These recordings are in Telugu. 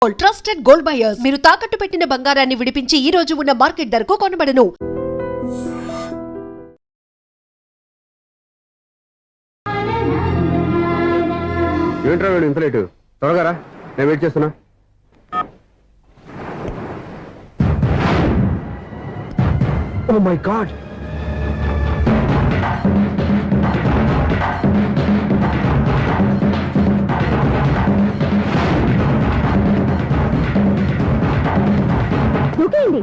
ట్రస్టెడ్ గోల్డ్ బయర్స్ మీరు తాకట్టు పెట్టిన బంగారాన్ని విడిపించి ఈ రోజు ఉన్న మార్కెట్ ధరకు కొనబడను. ఏంట్రా వీడు ఇంత లేటు? త్వరగా రా, నేను వెయిట్ చేస్తున్నా. ఓ మై గాడ్, దూకేయండి,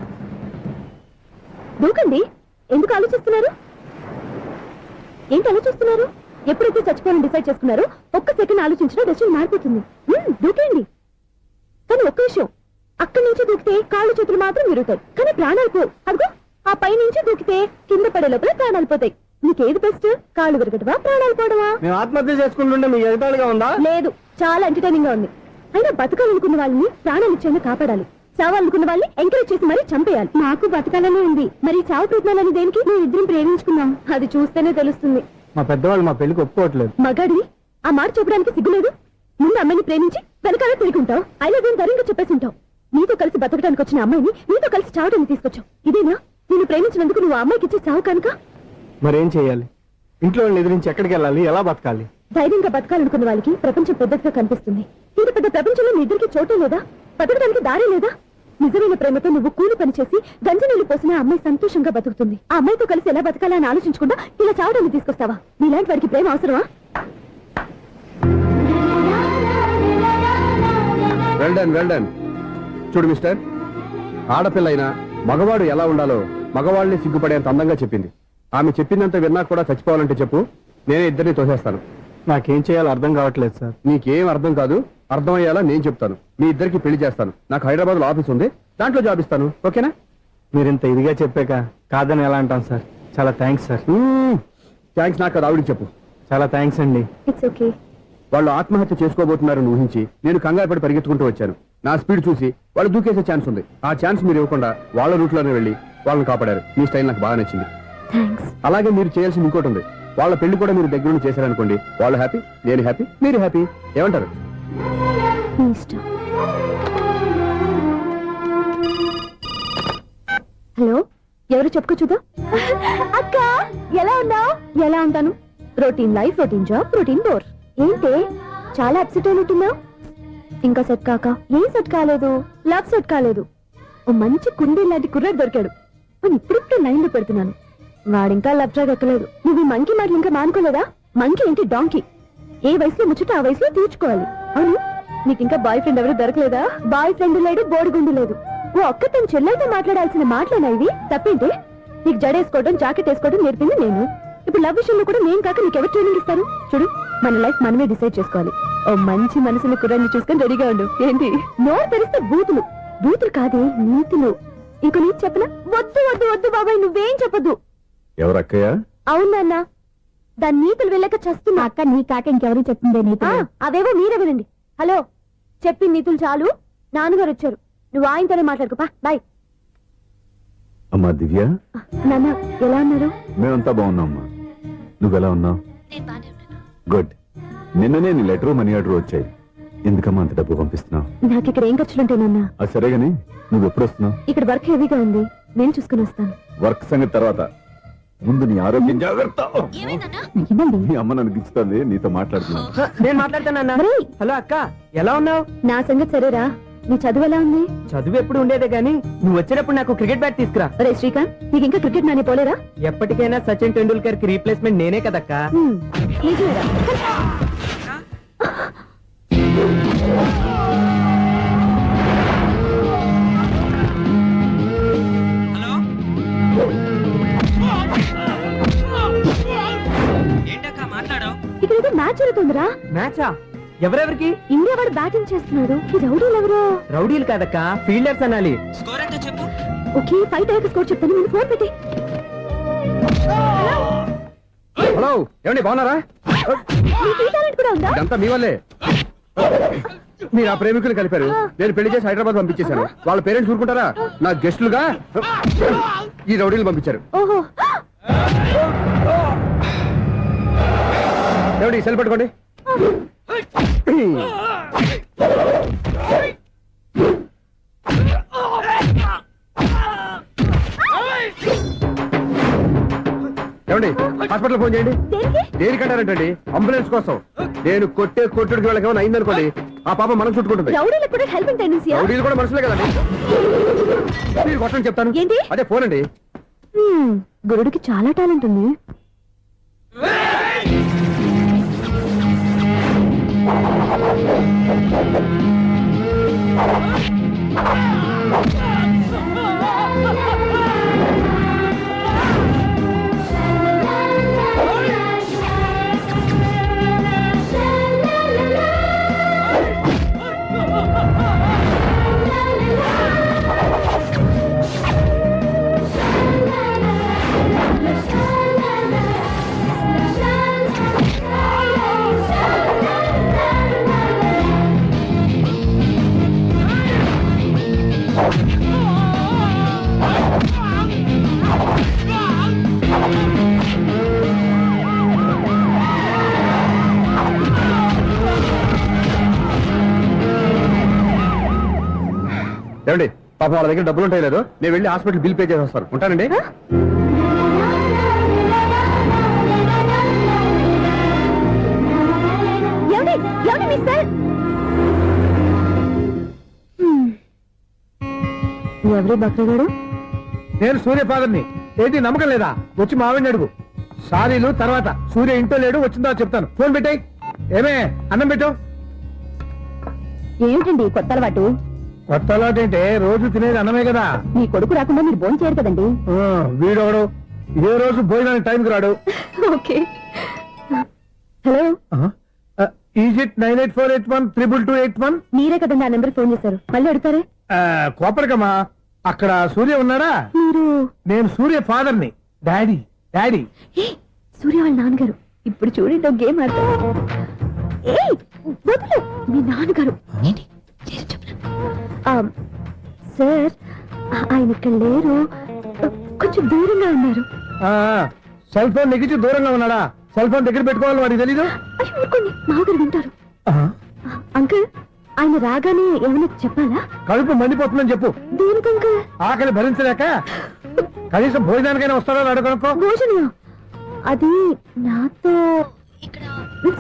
దూకండి. ఎందుకు ఆలోచిస్తున్నారు? ఏంటి ఆలోచిస్తున్నారు? ఎప్పుడైతే చచ్చిపోవాలని డిసైడ్ చేసుకున్నారో ఒక్క సెకండ్ ఆలోచించినా డెసిషన్ మారిపోతుంది. దూకేయండి. కానీ ఒక్క విషయం, అక్కడి నుంచి దూకితే కాళ్ళు చేతులు మాత్రం విరుగుతాయి, కానీ ప్రాణాలు పోవు. అదిగో ఆ పై నుంచి దూకితే కింద పడే లోపల ప్రాణాలు పోతాయి. నీకేది బెస్ట్? కాళ్ళు విరగటవా, ప్రాణాలు పోవడమా? మేము ఆత్మహత్య చేసుకుంటుంటే మీకు ఎగతాళిగా ఉందా? లేదు, చాలా ఎంటర్టైనింగ్ గా ఉంది. అయినా బతకాలనుకున్న వాళ్ళని ప్రాణాలు ఇచ్చేలా కాపాడాలి, చావాలనుకున్న వాళ్ళని ఎంకరేజ్ చేసి మరీ చంపేయాలి. నాకు బతకాలనే ఉంది, మరి చావు ప్రయత్నాలని దేనికి? మేము ఇద్దరం ప్రేమించుకున్నాం, అది చూస్తేనే తెలుస్తుంది. మా పెద్దవాళ్ళు మా పెళ్లికి ఒప్పుకోవట్లేదు. మగాడివి ఆ మాట చెప్పడానికి సిగ్గులేదు? ముందు అమ్మాయిని ప్రేమించి వెనకాల తిరుగుంటావు, అయినా దీని ధైర్యంగా చెప్పేసి ఉంటావు. నీతో కలిసి బతకడానికి వచ్చిన అమ్మాయిని నీతో కలిసి చావడానికి తీసుకొచ్చావు. ఇదేనా నిన్ను ప్రేమించినందుకు నువ్వు ఆ అమ్మాయికి ఇచ్చే చావు కనుక? మరేం చేయాలి? ఇంట్లో వాళ్ళని ఎదిరించి ఎక్కడికి వెళ్ళాలి? ఎలా బతకాలి? ధైర్యంగా బతకాలనుకున్న వాళ్ళకి ప్రపంచం పెద్దదిగా కనిపిస్తుంది. ఇంత పెద్ద ప్రపంచంలో మీ ఇద్దరికి చోటే లేదా? బతకడానికి దారే లేదా? నిజమైన ప్రేమతో నువ్వు కూలి పని చేసి గంజనీళ్లు పోసిన ఆ అమ్మాయి సంతోషంగా బతుకుతుంది. ఆ అమ్మాయితో కలిసి ఎలా బతకాలని ఆలోచించకుండా ఇలా చావడాన్ని తీసుకొస్తావా? నీలాంటి వారికి ప్రేమ అవసరమా? Well done. చూడు మిస్టర్, ఆడపిల్ల అయినా మగవాడు ఎలా ఉండాలో మగవాళ్ళని సిగ్గుపడేంత అందంగా చెప్పింది. ఆమె చెప్పిందంత విన్నా కూడా చచ్చిపోవాలంటే చెప్పు, నేనే ఇద్దరిని తోసేస్తాను. నాకేం చేయాలో అర్థం కావట్లేదు సార్. నీకేం అర్థం కాదు, అర్థమయ్యేలా నేను చెప్తాను. మీ ఇద్దరికి పెళ్లి చేస్తాను. నాకు హైదరాబాద్ లో ఆఫీస్ ఉంది, దాంట్లో జాబ్ ఇస్తాను. ఓకేనా? మీరింత ఇదిగా చెప్పాక కాదని ఎలా అంటాను సార్. చాలా థ్యాంక్స్ సార్. థ్యాంక్స్ నాకు అది ఆవిడికి చెప్పు. చాలా థ్యాంక్స్ అండి. It's okay. వాళ్ళు ఆత్మహత్య చేసుకోబోతున్నారని ఊహించి నేను కంగారు పడి పరిగెత్తుకుంటూ వచ్చాను. నా స్పీడ్ చూసి వాళ్ళు దూకేసే ఛాన్స్ ఉంది. ఆ ఛాన్స్ మీరు ఇవ్వకుండా వాళ్ళ రూట్ లోనే వెళ్ళి వాళ్ళని కాపాడారు. మీ స్టైల్ నాకు బాగా నచ్చింది. అలాగే మీరు చేయాల్సింది ఇంకోటి ఉంది. వాళ్ళ పెళ్లి కూడా మీరు దగ్గర నుండి చేశారనుకోండి, వాళ్ళు హ్యాపీ, నేను హ్యాపీ, మీరు హ్యాపీ. ఏమంటారు? హలో, ఎవరు చెప్పుకో చూద్దాం. అక్క ఎలా ఉన్నావు? ఎలా ఉంటాను? Routine life, routine job, routine bore. ఏంటి చాలా అప్సెట్ అయినట్టున్నావు? ఇంకా సెట్ కాక? ఏం సెట్ కాలేదు? లవ్ సెట్ కాలేదు. ఓ మంచి కుండీ లాంటి కుర్రాడు దొరికాడు, ఇప్పుడిప్పుడే లైన్ లో పెడుతున్నాను. వాడింకా లవ్ ట్రాక్ ఎక్కలేదు. నువ్వు ఈ మంకీ మాటలు ఇంకా మానుకోలేదా? మంకీ ఏంటి డాంకీ? ఏ వయసులో ముచ్చట ఆ వయసులో తీర్చుకోవాలి. అవును, నీకు ఇంకా బాయ్ ఫ్రెండ్ ఎవరు దొరకలేదా? బాయ్ ఫ్రెండ్ లేడు, బోడిగుండు లేదు. ఓ అక్క తన చెల్లెలతో మాట్లాడాల్సిన మాటలేనా ఇవి? తప్పేంటి? నీకు జడేసుకోవడం, జాకెట్ వేసుకోవడం నేర్పింది నేను. ఇప్పుడు లవ్ విషయంలో కూడా నేను కాక నీకెవరు ట్రైనింగ్ ఇస్తారు? చూడు, మన లైఫ్ మనమే డిసైడ్ చేసుకోవాలి. ఓ మంచి మనసుని కుర్రాన్ని చూసుకొని రెడీగా ఉండు. ఏంటి నోరు తెరిస్తే బూతులు? బూతులు కాదే, నీతులు. ఇంకో నీతి చెప్పనా? వద్దు వద్దు వద్దు బాబాయ్, నువ్వేం చెప్పొద్దు. ఎవరక్కయ్యా? అవునన్న, దాని నీతులు వెళ్ళక చస్తున్నా. అక్క నీ కాక ఇంకెవరు చెప్తుందే నీతులు? అవేవో మీరే వినండి. హలో, చెప్పి నీతులు చాలు, నాన్నగారు వచ్చారు. నువ్వు ఆయనతోనే మాట్లాడుకోపా. బాయ్. అమ్మా దివ్య, నాన్న ఎలా ఉన్నారు? మేమంతా బాగున్నాం అమ్మా. నువ్వెలా ఉన్నావు? గుడ్. నిన్ననే నీ లెటరు మనీ ఆర్డర్ వచ్చాయి. ఎందుకమ్మా అంత డబ్బు పంపిస్తున్నావు? నాకు ఇక్కడ ఏం ఖర్చులుంటానన్నా? అది సరేగాని నువ్వు ఎప్పుడు వస్తున్నావు? ఇక్కడ వర్క్ హెవీగా ఉంది, నేను చూసుకుని వస్తాను. వర్క్ సంగతి తర్వాత, ముందు నీ ఆరోగ్యం జాగ్రత్త. మీ అమ్మ నన్ను గిచ్చుతుంది, నీతో మాట్లాడుతున్నాను. నేను మాట్లాడతానన్నా. హలో అక్క, ఎలా ఉన్నావు? నా సంగతి సరేరా, నీ చదువు ఎలా ఉంది? చదువు ఎప్పుడు ఉండేదే గానీ నువ్వు వచ్చేటప్పుడు నాకు క్రికెట్ బ్యాట్ తీసుకురా. రే శ్రీకాంత్, నీకు ఇంకా క్రికెట్ నాని పోలేరా? ఎప్పటికైనా సచిన్ టెండూల్కర్ కి రీప్లేస్మెంట్ నేనే కదక్క. నిజమేరా? ఇక్కడేదో మ్యాచ్ జరుగుతుందిరా. మ్యాచా? ఎవరెవరికి? ఇండియా వాడు బ్యాటింగ్ చేస్తున్నాడు. ఈ రౌడీలు ఎవరో? రౌడీలు కాదక్క, ఫీల్డర్స్ అనాలి. స్కోర్ ఎంత చెప్పు? ఓకే, 5 అయ్యాక స్కోర్ చెప్తాను. ముందు ఫోన్ పెట్టి. హలో, ఏమండి బాగున్నారా? నీకు ఈ టాలెంట్ కూడా ఉందా? ఇదంతా మీ వల్లే. మీరు ఆ ప్రేమికులు కలిపారు, నేను పెళ్లి చేసి హైదరాబాద్ పంపించేశాను. వాళ్ళ పేరెంట్స్ ఊరుకుంటారా? నా గెస్టులుగా ఈ రౌడీలు పంపించారు. ఓహో, ఏమండి సెల్ పట్టుకోండి. ఏమండి హాస్పిటల్ ఫోన్ చేయండి. దేనికి? దేనికంటారంటండి? అంబులెన్స్ కోసం. నేను కొట్టుడికి వాళ్ళకి ఏమైనా అయిందనుకోండి, ఆ పాప మనం చుట్టుకుంటుంది. రౌడీలకు కూడా హెల్పింగ్ టెండెన్సీ. రౌడీలు కూడా మనుషులే కదండి. మీరు కొట్టని చెప్తాను. ఏంటి? అదే ఫోన్ అండి. గురుడికి చాలా టాలెంట్ ఉంది. ఏమండి పాప వాళ్ళ దగ్గర డబ్బులు ఉంటాయి లేదు, నేను వెళ్ళి హాస్పిటల్ బిల్ పే చేసి వస్తాను. ఉంటానండి. ఎవరి బక్రగాడు? నేను సూర్య ఫాదర్ని. ఏంటి నమ్మకం లేదా? వచ్చి మావిని అడుగు. సారీలు తర్వాత. సూర్య ఇంట్లో లేడు, వచ్చిందో చెప్తాను. ఫోన్ పెట్టాయి. ఏమే అన్నం పెట్టు. ఏమిటండి కొత్త అలవాటు? కొత్త అలవాటు ఏంటే? రోజు తినేది అన్నమే కదా. మీ కొడుకు రాకుండా మీరు భోజనం చేయరు కదండి. వీడోడు ఏ రోజు భోజనానికి టైంకి రాడు. ఓకే. Hello, is it 9848132281. మీరే కదండి ఆ నెంబర్ ఫోన్ చేశారు, మళ్ళీ అడుగుతారే? కోపరికమ్మా, అక్కడ సూర్య ఉన్నాడా? మీరు? నేను సూర్య ఫాదర్ని. Daddy daddy. ఏ, సూర్య వాళ్ళ నాన్నగారు. ఇప్పుడు చూడండి ఒక గేమ్ ఆడతారు. ఏయ్, వదులు. మీ నాన్నగారు సార్, ఆయన ఇక్కడ లేరు, కొంచెం దూరంగా ఉన్నారు. సెల్ ఫోన్ నెగించి దూరంగా ఉన్నాడా? సెల్ ఫోన్ దగ్గర పెట్టుకోవాలి, వాడికి తెలీదు. అయ్యో ఊరుకోండి, మామగారు వింటారు. అంకుల్, ఆయన రాగానే ఏమైనా చెప్పాలా? కడుపు మండిపోతుందని చెప్పు. దేనికి అంకుల్? ఆకలి భరించలేక కనీసం భోజనానికైనా వస్తాడో అడగనుకో. భోజనం అది నాతో.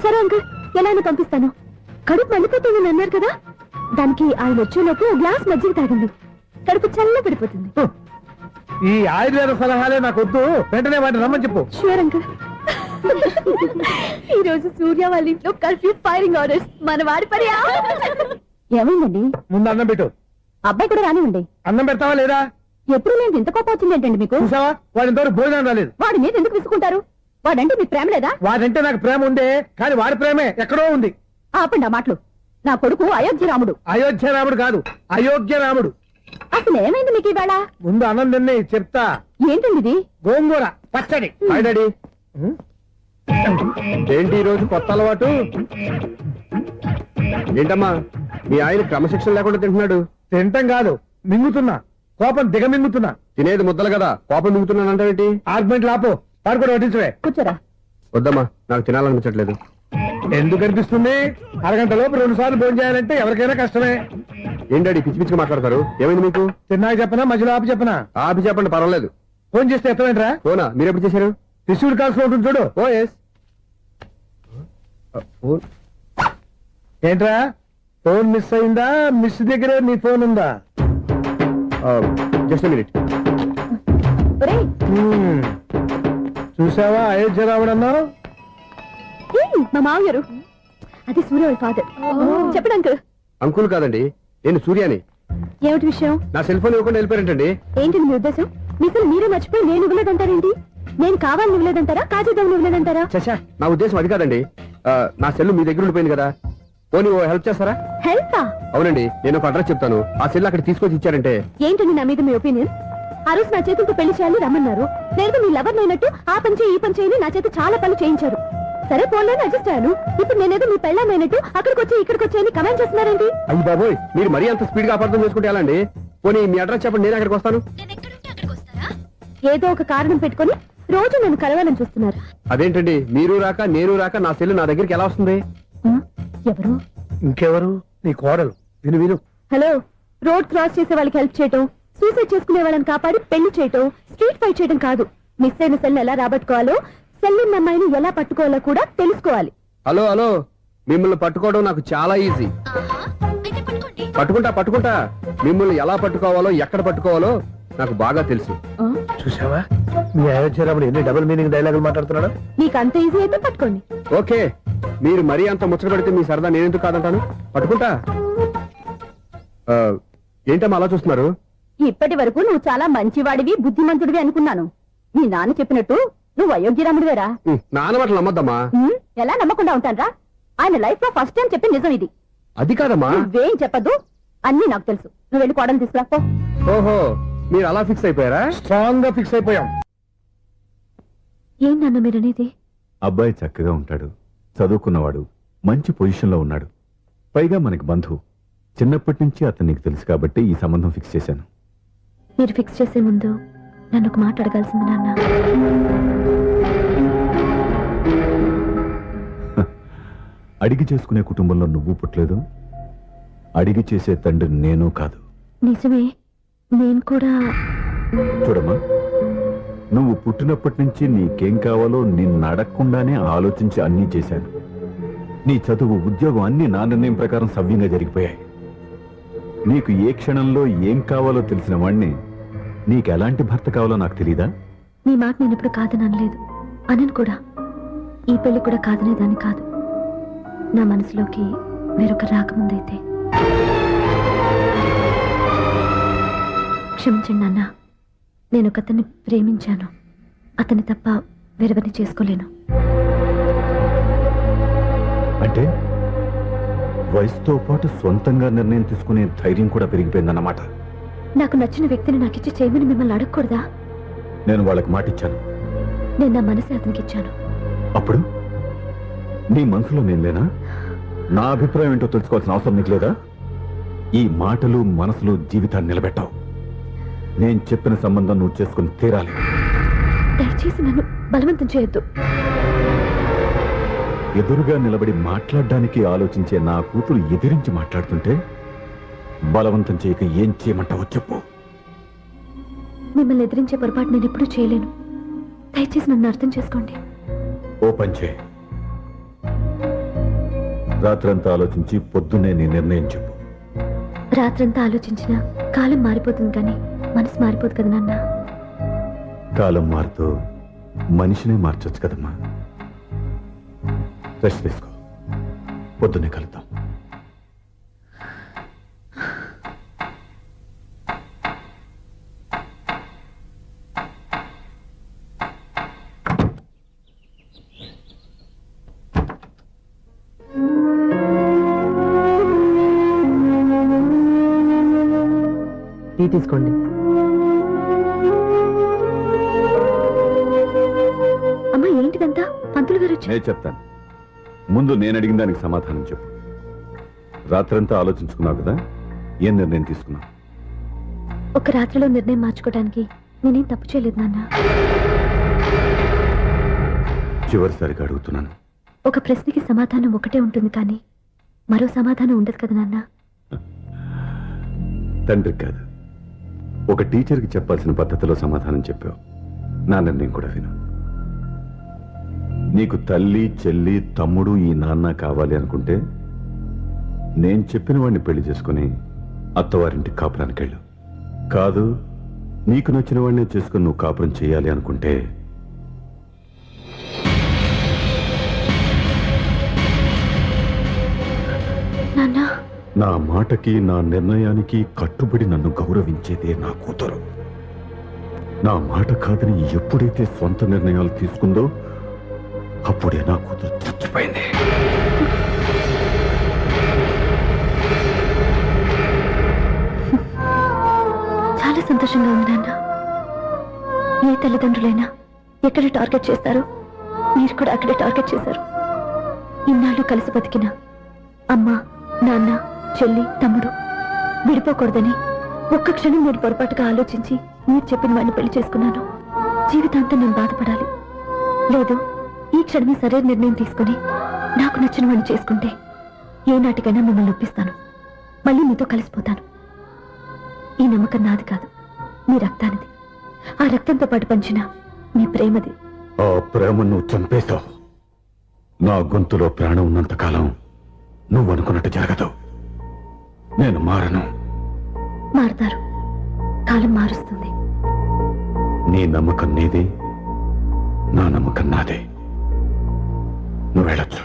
సరే అంకుల్, ఎలా అయినా పంపిస్తాను. కడుపు మండిపోతుందని అన్నారు కదా, దానికి ఆయన వచ్చేలోపు గ్లాస్ మజ్జిగ తాగండి, కడుపు చల్ల పడిపోతుంది. ఈ ఆయుర్వేద సలహాలే నాకు వద్దు, వెంటనే వాటిని రమ్మని చెప్పు. Sure uncle. ఈ రోజు సూర్య వాళ్ళ ఇంట్లో కర్ఫ్యూ ఫైరింగ్ ఆర్డర్స్. మన వాడి పని ఏమైందండి? ముందు అన్నం పెట్టు. అబ్బాయి కూడా రానివ్వండి. అన్నం పెడతావా లేదా? ఎప్పుడు నేను ఇంత కోపం వచ్చింది ఏంటండి మీకు? చూసావా, వాడి ఇంతవరకు భోజనం రాలేదు. వాడి మీద ఎందుకు విసుకుంటారు? వాడంటే మీకు ప్రేమ లేదా? వాడంటే నాకు ప్రేమ ఉండే, కానీ వాడి ప్రేమే ఎక్కడో ఉంది. ఆపండి ఆ మాటలు. నా కొడుకు అయోధ్య రాముడు. అయోధ్య రాముడు కాదు, అయోగ్య రాముడు. అసలు ఏమైంది మీకు ఇవాళ? ముందు అన్నం తిని చెప్తా. ఏంటండి ఇది? గోంగూర పచ్చడి. Hi daddy. ఏంటి ఈ రోజు కొత్త అలవాటు? ఏంటమ్మా, మీ ఆయన క్రమశిక్షణ లేకుండా తింటున్నాడు. తింటం కాదు, మింగుతున్నా. కోపం దిగమింగుతున్నా. తినేది ముద్దలు కదా, కోపం మింగుతున్నానంటే ఆర్గ్మెంట్ లాపో. వాడు కూడా వడ్డించవే. కూర్చోరా. వద్దమ్మా, నాకు తినాలనిపించట్లేదు. ఎందుకు అనిపిస్తుంది? అరగంట లోపు 2 సార్లు భోజనం చేయాలంటే ఎవరికైనా కష్టమే. ఏంటండి పిచ్చి పిచ్చిగా మాట్లాడతారు? ఏమైంది మీకు? తిన్నాక చెప్పనా, మధ్యలో ఆపి చెప్పనా? ఆపి చెప్పండి, పర్వాలేదు. ఫోన్ చేస్తే ఎత్తమేంట్రా? ఫోనా? మీరు ఎప్పుడు చేశారు? రిసీవ్డ్ కాల్స్ లో ఉంటుంది చూడు. ఓ ఎస్. ఏంట్రా, ఫోన్ మిస్ అయిందా? మిస్ దగ్గరే నీ ఫోన్ ఉందా? Just minute. ఒరేయ్, చూసావా అయోధ్య రాముడు అన్నావు? ఏయ్, మా మామగారు. అది సూర్య వాళ్ళ ఫాదర్. చెప్పండి అంకుల్. అంకుల్ కాదండి, నేను సూర్యాని. ఏమిటి విషయం? నా సెల్ ఫోన్ ఇవ్వకుండా వెళ్ళిపోయారంటండి. ఏంటి మీ ఉద్దేశం? మీకు మీరే మర్చిపోయి నేను ఇవ్వలేదంటారేంటి? నేను కావాలని ఇవ్వలేదంటారా, కాజేద్దామని ఇవ్వలేదంటారా? చచ్చా, నా ఉద్దేశం అది కాదండి. నా సెల్ మీ దగ్గర ఉండిపోయింది కదా, పోనీ హెల్ప్ చేస్తారా? హెల్పా? అవునండి, నేను ఒక అడ్రస్ చెప్తాను, ఆ సెల్ అక్కడ తీసుకొచ్చి ఇచ్చారంటే. ఏంటండి నా మీద మీ ఒపీనియన్? ఆ రోజు నా చేతులతో పెళ్లి చేయాలని రమ్మన్నారు. నేను మీ లవర్ అయినట్టు ఆ పని చేయి ఈ పని చేయని నా చేత చాలా పనులు చేయించారు. సరే పోన్లేని అడ్జస్ట్ అయ్యాను. ఇప్పుడు నేనేదో మీ పెళ్ళామైనట్టు అక్కడికి వచ్చి ఇక్కడికి వచ్చి కమెంట్ చేస్తున్నారేంటి? అయ్యి బాబోయ్, మీరు మరీ అంత స్పీడ్ గా అపార్థం చేసుకుంటే ఎలా అండి? పోనీ మీ అడ్రస్ చెప్పండి, నేను అక్కడికి వస్తాను. ఏదో ఒక కారణం పెట్టుకొని రోజు నన్ను కలవాలని చూస్తున్నారు. అదేంటండి, మీరు రాక నేను రాక నా సెల్ నా దగ్గరికి ఎలా వస్తుంది? ఎవరు? ఇంకెవరు? నీ కోడలు. విను విను. హలో, రోడ్ క్రాస్ చేసే వాళ్ళకి హెల్ప్ చేయటం, సూసైడ్ చేసుకునే వాళ్ళని కాపాడి పెళ్లి చేయటం, స్ట్రీట్ ఫైట్ చేయడం కాదు. మిస్ అయిన సెల్ ఎలా రాబట్టుకోవాలో సెల్లిన అమ్మాయిని ఎలా పట్టుకోవాలో కూడా తెలుసుకోవాలి. హలో హలో, మిమ్మల్ని పట్టుకోవడం నాకు చాలా ఈజీ. పట్టుకుంటా. మిమ్మల్ని ఎలా పట్టుకోవాలో ఎక్కడ పట్టుకోవాలో నాకు బాగా తెలుసు. చూసావా మీ అయోధ్యరాముడు ఎన్ని డబుల్ మీనింగ్ డైలాగులు మాట్లాడుతున్నాడు. మీకు అంత ఈజీ అయితే పట్టుకోండి. ఓకే, మీరు మరీ అంత ముచ్చట పెడితే మీ సరదా నేనెందుకు కాదంటాను. పట్టుకుంటా. ఆ, ఏంటమ్మా అలా చూస్తున్నారు? ఇప్పటి వరకు నువ్వు చాలా మంచివాడివి, బుద్ధిమంతుడివి అనుకున్నాను. మీ నాన్న చెప్పినట్టు నువ్వు అయోగ్యరాముడివేరా? నాన్న మాటలు నమ్మద్దమ్మా. ఎలా నమ్మకుండా ఉంటానరా? ఆయన లైఫ్ లో ఫస్ట్ టైం చెప్పిన నిజం ఇది. అది కాదమ్మా. నువ్వేం చెప్పదు, అన్ని నాకు తెలుసు. నువ్వు వెళ్ళి కోడలు తీసుకురాపో. ఓహో, మీరు అలా ఫిక్స్ అయిపోయారా? స్ట్రాంగ్ గా ఫిక్స్ అయిపోయాం. ఏం నాన్న మీరనేది? అబ్బాయి చక్కగా ఉంటాడు, చదువుకున్నవాడు, మంచి పొజిషన్లో ఉన్నాడు. పైగా మనకి బంధువు. చిన్నప్పటి నుంచి అతను నీకు తెలుసు కాబట్టి ఈ సంబంధం ఫిక్స్ చేశాను. మీరు ఫిక్స్ చేసే ముందు నన్ను ఒక మాట అడగాల్సింది నాన్న. అడిగి చేసుకునే కుటుంబంలో నువ్వు పుట్టలేదు, అడిగి చేసే తండ్రి నేను కాదు. నిజమే, నేను కూడా. చూడమ్మా, నువ్వు పుట్టినప్పటి నుంచి నీకేం కావాలో నిన్ను అడగకుండానే ఆలోచించి అన్నీ చేశాను. నీ చదువు, ఉద్యోగం అన్నీ నా నిర్ణయం ప్రకారం సవ్యంగా జరిగిపోయాయి. నీకు ఏ క్షణంలో ఏం కావాలో తెలిసిన వాణ్ణి నీకు ఎలాంటి భర్త కావాలో నాకు తెలీదా? నీ మాట నేను ఇప్పుడు కాదని అనలేదు, అనను కూడా. ఈ పెళ్లి కూడా కాదనేదాన్ని కాదు. నా మనసులోకి వేరొక రాకముందైతే. క్షమించండి నాన్న, నేను ఒకతన్ని ప్రేమించాను. అతన్ని తప్ప వేరెవరిని చేసుకోలేను. అంటే వయసుతో పాటు సొంతంగా నిర్ణయం తీసుకునే ధైర్యం కూడా పెరిగిపోయిందన్నమాట. నాకు నచ్చిన వ్యక్తిని నాకిచ్చి చేయమని మిమ్మల్ని అడగకూడదా? నేను వాళ్ళకి మాటిచ్చాను. నేను నా మనసు అతనికి ఇచ్చాను. అప్పుడు నీ మనసులో నేను లేనా? నా అభిప్రాయం ఏంటో తెలుసుకోవాల్సిన అవసరం నీకు లేదా? ఈ మాటలు, మనసులు జీవితాన్ని నిలబెట్టావు. నేను చెప్పిన సంబంధం నువ్వు చేసుకుని తీరాలి. దయచేసి నన్ను బలవంతం చేయొద్దు. ఎదురుగా నిలబడి మాట్లాడడానికి ఆలోచించే నా కూతురు ఎదిరించి మాట్లాడుతుంటే బలవంతం చేయక ఏం చేయమంటావో చెప్పు. మిమ్మల్ని ఎదిరించే పొరపాటు నేను ఎప్పుడూ చేయలేను. దయచేసి నన్ను అర్థం చేసుకోండి. ఓ పని చేయి, రాత్రంతా ఆలోచించి పొద్దున్నే నీ నిర్ణయం చెప్పు. రాత్రంతా ఆలోచించిన కాలం మారిపోతుంది కానీ మనసు మారిపోదు కదా నాన్న. కాలం మారుతూ మనిషినే మార్చొచ్చు కదమ్మా. రెస్ట్ తీసుకో, పొద్దున్నే కలుద్దాం. టీ తీసుకోండి. అమ్మా, ఏంటిదంతా? పంతులు గారు వచ్చి. నేను చెప్తాను, ముందు నేను అడిగిన దానికి సమాధానం చెప్పు. రాత్రంతా ఆలోచించుకున్నావు కదా, ఏం నిర్ణయం తీసుకున్నావు? ఒక రాత్రిలో నిర్ణయం మార్చుకోవడానికి నేనేం తప్పు చేయలేదు నాన్న. చివరిసారిగా అడుగుతున్నాను. ఒక ప్రశ్నకి సమాధానం ఒకటే ఉంటుంది కానీ మరో సమాధానం ఉండదు కదా నాన్న. తండ్రికి కాదు, ఒక టీచర్కి చెప్పాల్సిన పద్ధతిలో సమాధానం చెప్పావు. నా నిర్ణయం కూడా విను. నీకు తల్లి, చెల్లి, తమ్ముడు, ఈ నాన్న కావాలి అనుకుంటే నేను చెప్పిన వాడిని పెళ్లి చేసుకుని అత్తవారింటి కాపురానికి వెళ్ళు. కాదు, నీకు నచ్చిన వాడినే చేసుకుని నువ్వు కాపురం చేయాలి అనుకుంటే నాన్న, నా మాటకి, నా నిర్ణయానికి కట్టుబడి నన్ను గౌరవించేదే నా కూతురు. నా మాట కాదని ఎప్పుడైతే సొంత నిర్ణయాలు తీసుకుందో అప్పుడే నా కూతురు చచ్చిపోయింది. చాలా సంతోషంగా ఉంది నాన్న. ఏ తల్లిదండ్రులైనా ఎక్కడ టార్గెట్ చేస్తారో మీరు కూడా అక్కడే టార్గెట్ చేశారు. ఇన్నాళ్ళు కలిసి బతికిన అమ్మ, నాన్న, చెల్లి, తమ్ముడు విడిపోకూడదని ఒక్క క్షణం నేను పొరపాటుగా ఆలోచించి మీరు చెప్పిన వాడిని పెళ్లి చేసుకున్నాను. జీవితాంతం నేను బాధపడాలి. లేదు, ఈ క్షణమే సరైన నిర్ణయం తీసుకుని నాకు నచ్చిన వాడిని చేసుకుంటే ఏ నాటికైనా మిమ్మల్ని ఒప్పిస్తాను. మళ్ళీ మీతో కలిసిపోతాను. ఈ నమ్మకం నాది కాదు, మీ రక్తానిది. ఆ రక్తంతో పాటు పంచిన మీ ప్రేమది. ఆ ప్రేమ నువ్వు చంపేశావు. నా గొంతులో ప్రాణం ఉన్నంత కాలం నువ్వు అనుకున్నట్టు జరగదు. నేను మారను. మారుతారు, కాలం మారుస్తుంది. నీ నమ్మకం నీది, నా నమ్మకం నాదే. నువ్వు వెళ్ళొచ్చు.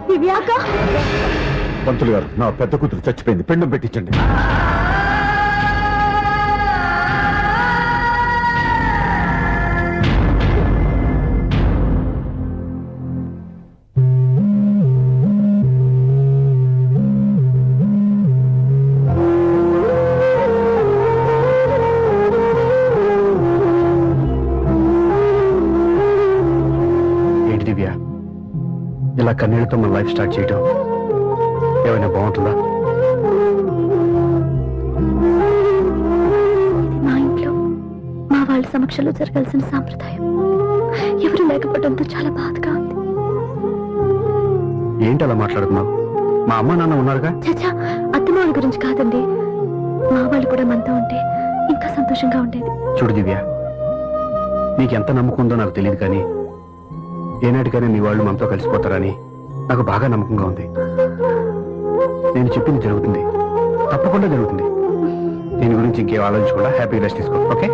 దివ్యాక, పంతులు గారు, నా పెద్ద కూతురు చచ్చిపోయింది, పిండం పెట్టించండి. ఏంటి దివ్య, ఇలా కన్నీళ్లతో మన లైఫ్ స్టార్ట్ చేయటం ఏమైనా బాగుంటుందా? మా ఇంట్లో మా వాళ్ళ సమక్షంలో జరగాల్సిన సాంప్రదాయం ఎవరు లేకపోవడంతో చాలా బాధగా ఉంది. ఏంటి అలా మాట్లాడుతున్నావు? మా అమ్మ నాన్న ఉన్నారుగా. చచ్చా, అత్తమాల గురించి కాదండి. మా వాళ్ళు కూడా మనతో ఉంటే ఇంకా సంతోషంగా ఉండేది. చూడు దివ్య, నీకెంత నమ్మకం ఉందో నాకు తెలియదు, కానీ ఏనాటికైనా మీ వాళ్ళు మనతో కలిసిపోతారని నాకు బాగా నమ్మకంగా ఉంది. నేను చెప్పింది జరుగుతుంది, తప్పకుండా జరుగుతుంది. దీని గురించి ఇంకేం ఆలోచించకుండా హ్యాపీ రెస్ట్ తీసుకో, ఓకే?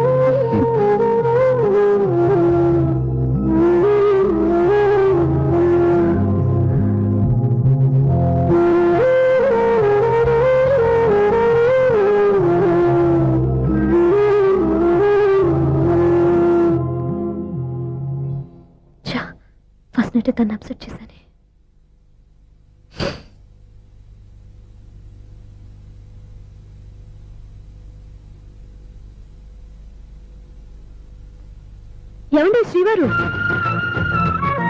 చా, ఫస్ట్ నైట్ తను అప్సెట్ చేశాను. ఏమండి శ్రీవారు,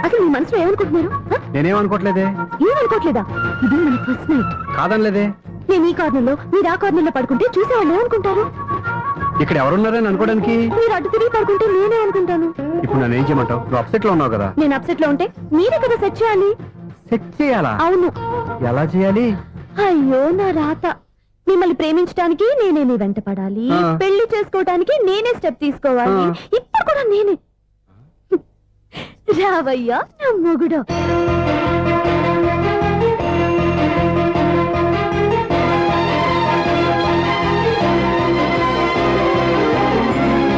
అసలు మీ మనసులో ఏమనుకుంటున్నారు? నేనేమనుకోవట్లేదే. ఏమనుకోవట్లేదా? ఇది మన ఫస్ట్ నైట్. కాదనలేదే. నేను ఈ కార్నర్లో, మీరు ఆ కార్నర్లో పడుకుంటే చూసేవాళ్ళు ఏమనుకుంటారు? ఇక్కడ ఎవరున్నారని అనుకోవడానికి. మీరు అడ్డు తిరిగి పడుకుంటే నేనే అనుకుంటాను. ఇప్పుడు నన్ను ఏం చేయమంటావు? నువ్వు అప్సెట్ లో ఉన్నావు కదా. నేను అప్సెట్ లో ఉంటే మీరే కదా సెట్ చేయాలి. సెట్ చేయాలా? అవును. ఎలా చేయాలి? అయ్యో నా రాత. మిమ్మల్ని ప్రేమించడానికి నేనే మీ వెంట పడాలి, ఆ. పెళ్లి చేసుకోవడానికి నేనే స్టెప్ తీసుకోవాలి. ఆ. ఇప్పుడు కూడా నేనే. రావయ్యా నా మొగుడు.